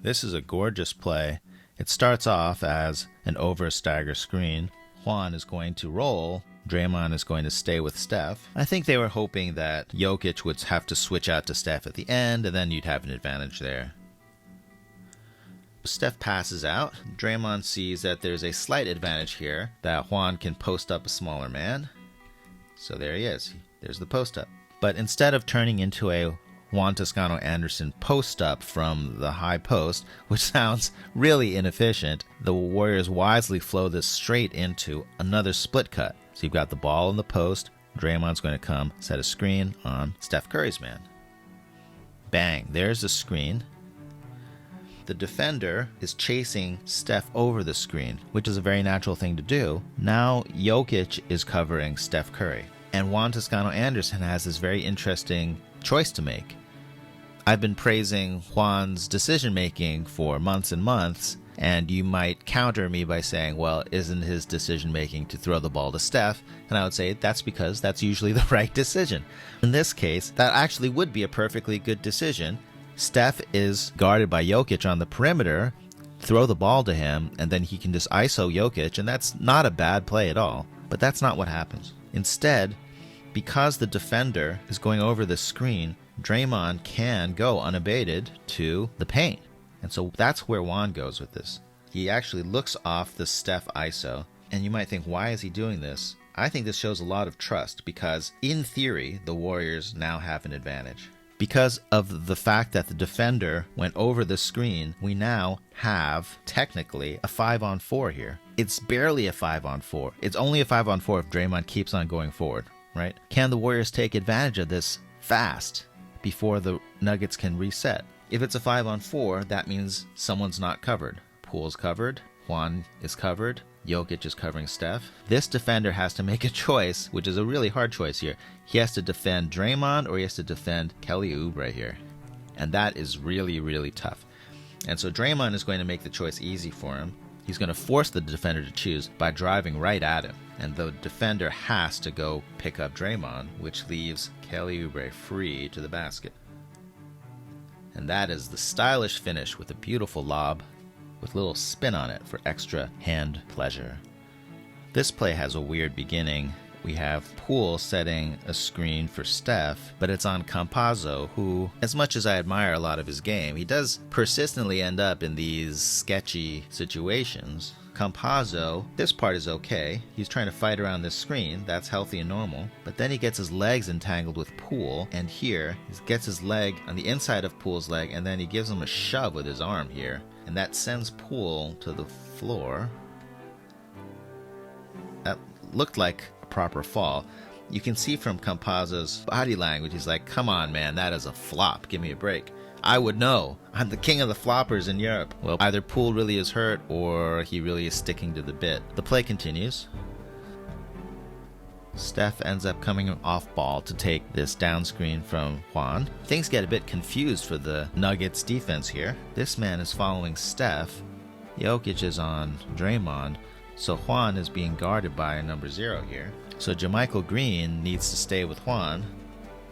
This is a gorgeous play. It starts off as an over stagger screen. Juan is going to roll. Draymond is going to stay with Steph. I think they were hoping that Jokic would have to switch out to Steph at the end, and then you'd have an advantage there. Steph passes out. Draymond sees that there's a slight advantage here, that Juan can post up a smaller man. So there he is. There's the post up. But instead of turning into a Juan Toscano-Anderson post up from the high post, which sounds really inefficient, the Warriors wisely flow this straight into another split cut. So you've got the ball in the post. Draymond's going to come set a screen on Steph Curry's man. Bang, there's the screen. The defender is chasing Steph over the screen, which is a very natural thing to do. Now Jokic is covering Steph Curry. And Juan Toscano-Anderson has this very interesting choice to make. I've been praising Juan's decision-making for months and months, and you might counter me by saying, well, isn't his decision-making to throw the ball to Steph? And I would say that's because that's usually the right decision. In this case, that actually would be a perfectly good decision. Steph is guarded by Jokic on the perimeter, throw the ball to him, and then he can just ISO Jokic, and that's not a bad play at all. But that's not what happens. Instead, because the defender is going over the screen, Draymond can go unabated to the paint. And so that's where Juan goes with this. He actually looks off the Steph ISO, and you might think, why is he doing this? I think this shows a lot of trust because, in theory, the Warriors now have an advantage. Because of the fact that the defender went over the screen, we now have, technically, a 5-on-4 here. It's barely a 5-on-4. It's only a 5-on-4 if Draymond keeps on going forward, right? Can the Warriors take advantage of this fast before the Nuggets can reset? If it's a 5-on-4, that means someone's not covered. Poole's covered, Juan is covered, Jokic is covering Steph. This defender has to make a choice, which is a really hard choice here. He has to defend Draymond or he has to defend Kelly Oubre here. And that is really, really tough. And so Draymond is going to make the choice easy for him. He's going to force the defender to choose by driving right at him. And the defender has to go pick up Draymond, which leaves Kelly Oubre free to the basket. And that is the stylish finish with a beautiful lob with a little spin on it for extra hand pleasure. This play has a weird beginning. We have Poole setting a screen for Steph, but it's on Campazzo, who, as much as I admire a lot of his game, he does persistently end up in these sketchy situations. Campazzo, this part is okay. He's trying to fight around this screen. That's healthy and normal. But then he gets his legs entangled with Poole, and here, he gets his leg on the inside of Poole's leg, and then he gives him a shove with his arm here. And that sends Poole to the floor. That looked like a proper fall. You can see from Campazzo's body language, he's like, come on, man, that is a flop. Give me a break. I would know. I'm the king of the floppers in Europe. Well, either Poole really is hurt or he really is sticking to the bit. The play continues. Steph ends up coming off ball to take this down screen from Juan. Things get a bit confused for the Nuggets defense here. This man is following Steph. Jokic is on Draymond. So Juan is being guarded by a number 0 here. So Jermichael Green needs to stay with Juan.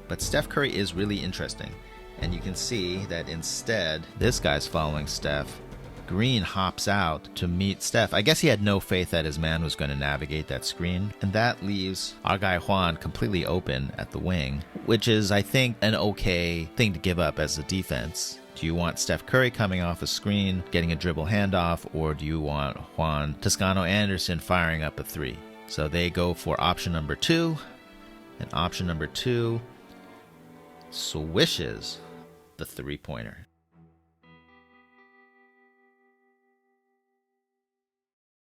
But Steph Curry is really interesting. And you can see that instead, this guy's following Steph. Green hops out to meet Steph. I guess he had no faith that his man was going to navigate that screen. And that leaves our guy Juan completely open at the wing, which is, I think, an okay thing to give up as a defense. Do you want Steph Curry coming off a screen, getting a dribble handoff, or do you want Juan Toscano-Anderson firing up a 3? So they go for option number 2, and option number 2 swishes the 3-pointer.